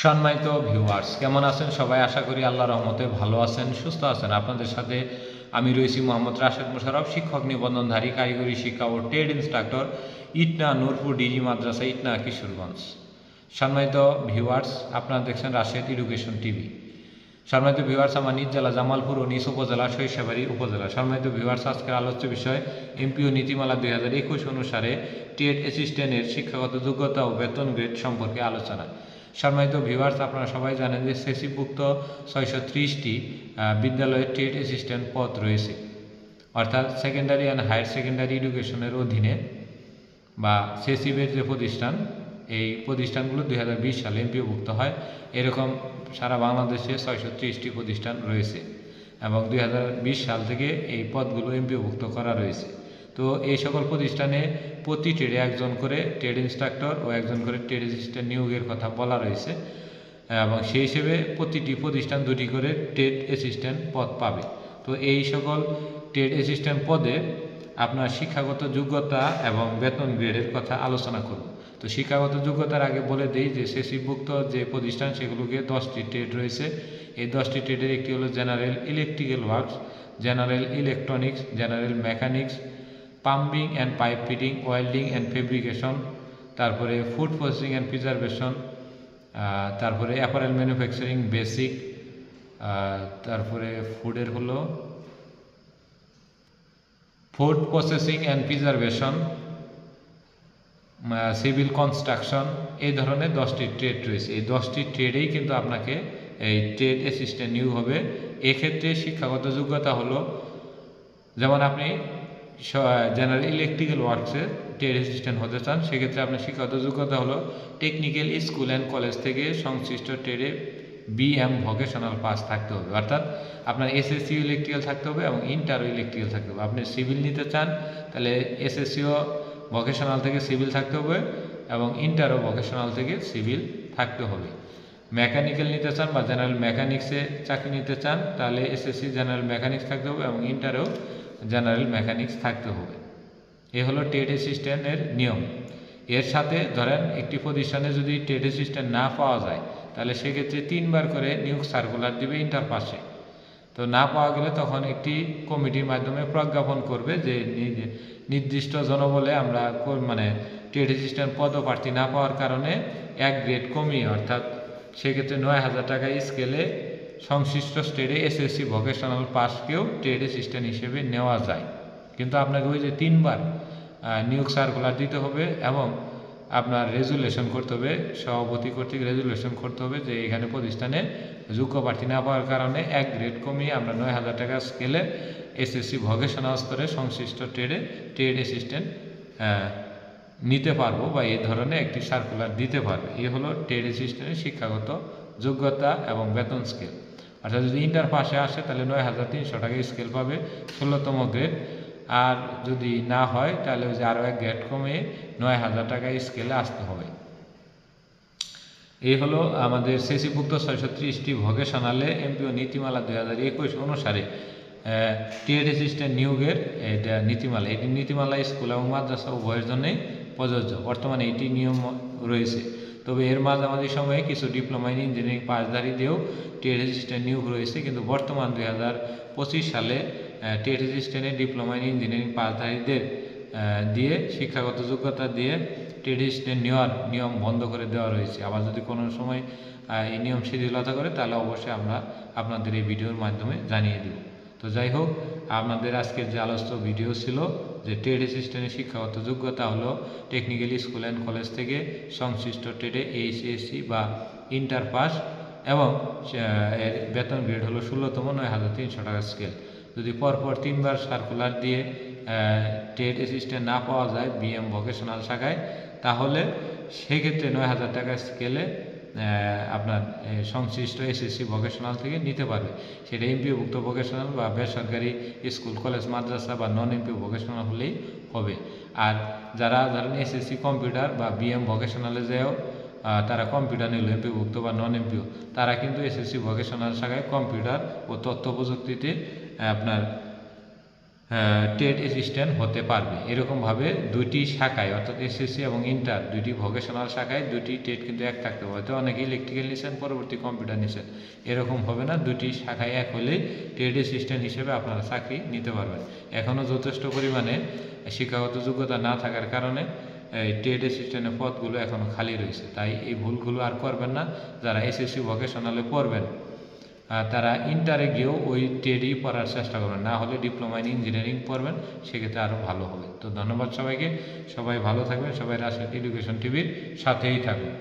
সম্মানিত ভিউয়ার্স, কেমন আছেন সবাই? আশা করি আল্লাহর রহমতে ভালো আছেন, সুস্থ আছেন। আপনাদের সাথে আমি রয়েছি মোহাম্মদ রাশেদ মোশাররফ, শিক্ষক নিবন্ধনধারী, কারিগরি শিক্ষা ও trade instructor, Itna Nurpur DG মাদ্রাসা, ইটনা, কিশোরগঞ্জ। সম্মানিত ভিউয়ার্স, আপনারা দেখছেন রাশেদ এডুকেশন টিভি। সম্মানিত ভিউয়ার্স, আমার নিজ জেলা জামালপুর ও নিজ উপজেলা সরিষাবাড়ী উপজেলা। সম্মানিত ভিউয়ার্স, আজকের আলোচ্য বিষয় এমপিও নীতিমালা 2021 অনুসারে ট্রেড অ্যাসিস্ট্যান্টের শিক্ষাগত যোগ্যতা ও বেতন গ্রেড সম্পর্কে আলোচনা। সম্মানিত ভিউয়ার্স, আপনারা সবাই জানেন যে সেসিভুক্ত 630টি বিদ্যালয়ের ট্রেড অ্যাসিস্ট্যান্ট পদ রয়েছে, অর্থাৎ সেকেন্ডারি অ্যান্ড হায়ার সেকেন্ডারি এডুকেশনের অধীনে বা সেসিভের যে প্রতিষ্ঠান, এই প্রতিষ্ঠানগুলো 2020 সালে এমপিওভুক্ত হয়। এরকম সারা বাংলাদেশে 630টি প্রতিষ্ঠান রয়েছে এবং 2020 সাল থেকে এই পদগুলো এমপিওভুক্ত করা রয়েছে। তো এই সকল প্রতিষ্ঠানে প্রতি ট্রেডে একজন করে ট্রেড ইন্সট্রাক্টর ও একজন করে ট্রেড অ্যাসিস্ট্যান্ট নিয়োগের কথা বলা রয়েছে এবং সেই হিসেবে প্রতিটি প্রতিষ্ঠান দুটি করে ট্রেড অ্যাসিস্ট্যান্ট পদ পাবে। তো এই সকল ট্রেড অ্যাসিস্ট্যান্ট পদে আপনার শিক্ষাগত যোগ্যতা এবং বেতন গ্রেডের কথা আলোচনা করব। তো শিক্ষাগত যোগ্যতার আগে বলে দিই যে সেসিভুক্ত যে প্রতিষ্ঠান সেগুলোকে 10টি ট্রেড রয়েছে। এই 10টি ট্রেডের একটি হলো general electrical works, general electronics, general mechanics, pumping and pipe fitting, welding and fabrication, তারপরে ফুড প্রসেসিং অ্যান্ড প্রিজারভেশন, তারপরে অ্যাপারেল ম্যানুফ্যাকচারিং বেসিক, তারপরে ফুডের হলো food processing and preservation, civil construction. এই ধরনের 10টি ট্রেড রয়েছে। এই 10টি ট্রেডেই কিন্তু আপনাকে এই ট্রেড অ্যাসিস্ট্যান্ট নিয়োগ হবে। এক্ষেত্রে শিক্ষাগত যোগ্যতা হলো, যেমন আপনি জেনারেল ইলেকট্রিক্যাল ওয়ার্কসে ট্রেড অ্যাসিস্ট্যান্ট হতে চান, সেক্ষেত্রে আপনার শিক্ষাগত যোগ্যতা হলো টেকনিক্যাল স্কুল অ্যান্ড কলেজ থেকে সংশ্লিষ্ট ট্রেডে বিএম ভোকেশনাল পাস থাকতে হবে, অর্থাৎ আপনার এসএসসি ইলেকট্রিক্যাল থাকতে হবে এবং ইন্টারও ইলেকট্রিক্যাল থাকতে হবে। আপনি সিভিল নিতে চান তাহলে এসএসসিও ভোকেশনাল থেকে সিভিল থাকতে হবে এবং ইন্টারও ভোকেশনাল থেকে সিভিল থাকতে হবে। মেকানিক্যাল নিতে চান বা জেনারেল মেকানিক্সে চাকরি নিতে চান তাহলে এসএসসি জেনারেল মেকানিক্স থাকতে হবে এবং ইন্টারও জেনারেল মেকানিক্স থাকতে হবে। এ হলো ট্রেড অ্যাসিস্ট্যান্টের নিয়ম। এর সাথে ধরেন একটি প্রতিষ্ঠানে যদি ট্রেড অ্যাসিস্ট্যান্ট না পাওয়া যায় তাহলে সেক্ষেত্রে 3 বার করে নিয়োগ সার্কুলার দিবে ইন্টার পাশে। তো না পাওয়া গেলে তখন একটি কমিটির মাধ্যমে প্রজ্ঞাপন করবে যে নির্দিষ্ট জনবলে আমরা ট্রেড অ্যাসিস্ট্যান্ট পদপ্রার্থী না পাওয়ার কারণে 1 গ্রেড কমিয়ে, অর্থাৎ সেক্ষেত্রে 9,000 টাকা স্কেলে সংশ্লিষ্ট ট্রেডে এসএসসি ভোকেশনাল পাসকেও ট্রেড অ্যাসিস্ট্যান্ট হিসেবে নেওয়া যায়। কিন্তু আপনাকে ওই যে 3 বার নিয়োগ সার্কুলার দিতে হবে এবং আপনার রেজুলেশন করতে হবে, সভাপতি কর্তৃক রেজুলেশন করতে হবে যে এখানে প্রতিষ্ঠানে যোগ্য প্রার্থী না পাওয়ার কারণে 1 গ্রেড কমিয়ে আমরা 9,000 টাকা স্কেলে এসএসসি ভোকেশনাল স্তরে সংশ্লিষ্ট ট্রেডে ট্রেড অ্যাসিস্ট্যান্ট নিতে পারবো বা এই ধরনের একটি সার্কুলার দিতে পারবে। এই হলো ট্রেড অ্যাসিস্ট্যান্টের শিক্ষাগত যোগ্যতা এবং বেতন স্কেল। অর্থাৎ যদি ইন্টার পাশে আসে তাহলে 9,300 টাকা স্কেল পাবে, 16তম গ্রেড। আর যদি না হয় তাহলে ওই যে আরও 1 গ্রেড কমে 9,000 টাকা স্কেলে আসতে হবে। এই হলো আমাদের সেসিভুক্ত 630টি ভোকেশনালে এমপিও নীতিমালা 2021 অনুসারে ট্রেড অ্যাসিস্ট্যান্ট নিয়োগের এটা নীতিমালা। এটি নীতিমালা স্কুল এবং মাদ্রাসা উভয়ের জন্যই প্রযোজ্য। বর্তমানে এটি নিয়ম রয়েছে, তবে এর মাঝামাঝি সময়ে কিছু ডিপ্লোমা ইন ইঞ্জিনিয়ারিং পাসধারীদেরও ট্রেড অ্যাসিস্ট্যান্ট নিয়োগ রয়েছে, কিন্তু বর্তমান 2025 সালে ট্রেড অ্যাসিস্ট্যান্টের ডিপ্লোমা ইন ইঞ্জিনিয়ারিং পাসধারীদের দিয়ে শিক্ষাগত যোগ্যতা দিয়ে ট্রেড অ্যাসিস্ট্যান্ট নেওয়ার নিয়ম বন্ধ করে দেওয়া রয়েছে। আবার যদি কোনো সময় এই নিয়ম শিথিলতা করে তাহলে অবশ্যই আমরা আপনাদের এই ভিডিওর মাধ্যমে জানিয়ে দেব। তো যাই হোক, আপনাদের আজকের যে আলোচ্য ভিডিও ছিল যে ট্রেড অ্যাসিস্ট্যান্টের শিক্ষাগত যোগ্যতা হলো টেকনিক্যাল স্কুল অ্যান্ড কলেজ থেকে সংশ্লিষ্ট ট্রেডে এইচএসসি বা ইন্টার পাস এবং এর বেতন গ্রেড হলো 16তম 9,300 টাকা স্কেল। যদি পরপর 3 বার সার্কুলার দিয়ে ট্রেড অ্যাসিস্ট্যান্ট না পাওয়া যায় বিএম ভোকেশনাল শাখায়, তাহলে সেক্ষেত্রে 9,000 টাকা স্কেলে আপনার সংশ্লিষ্ট এসএসসি ভোকেশনাল থেকে নিতে পারবে। সেটা এমপিওভুক্ত ভোকেশনাল বা বেসরকারি স্কুল কলেজ মাদ্রাসা বা নন এমপিও ভোকেশনাল হলেই হবে। আর যারা ধরেন এসএসসি কম্পিউটার বা বিএম ভোকেশনালে যাও তারা কম্পিউটার নিল এমপিওভুক্ত বা নন এমপিও, তারা কিন্তু এসএসসি ভোকেশনাল শাখায় কম্পিউটার ও তথ্য প্রযুক্তিতে আপনার ট্রেড অ্যাসিস্ট্যান্ট হতে পারবে। এরকমভাবে দুইটি শাখায় অর্থাৎ এসএসসি এবং ইন্টার দুইটি ভোকেশনাল শাখায় দুইটি ট্রেড কিন্তু এক থাকতে হবে। হয়তো অনেকে ইলেকট্রিক্যাল নিছেন, পরবর্তী কম্পিউটার নিছেন, এরকম হবে না। দুইটি শাখায় এক হলেই ট্রেড অ্যাসিস্ট্যান্ট হিসেবে আপনারা চাকরি নিতে পারবেন। এখনও যথেষ্ট পরিমাণে শিক্ষাগত যোগ্যতা না থাকার কারণে এই ট্রেড অ্যাসিস্ট্যান্টের পদগুলো এখনও খালি রয়েছে। তাই এই ভুলগুলো আর করবেন না। যারা এসএসসি ভোকেশনালে পড়বেন তারা ইন্টারে গিয়েও ওই ট্রেডই পড়ার চেষ্টা করবেন, না হলে ডিপ্লোমা ইন ইঞ্জিনিয়ারিং পড়বেন, সেক্ষেত্রে আরও ভালো হবে। তো ধন্যবাদ সবাইকে, সবাই ভালো থাকবেন, সবাই রাজশাহী এডুকেশন টিভির সাথেই থাকবেন।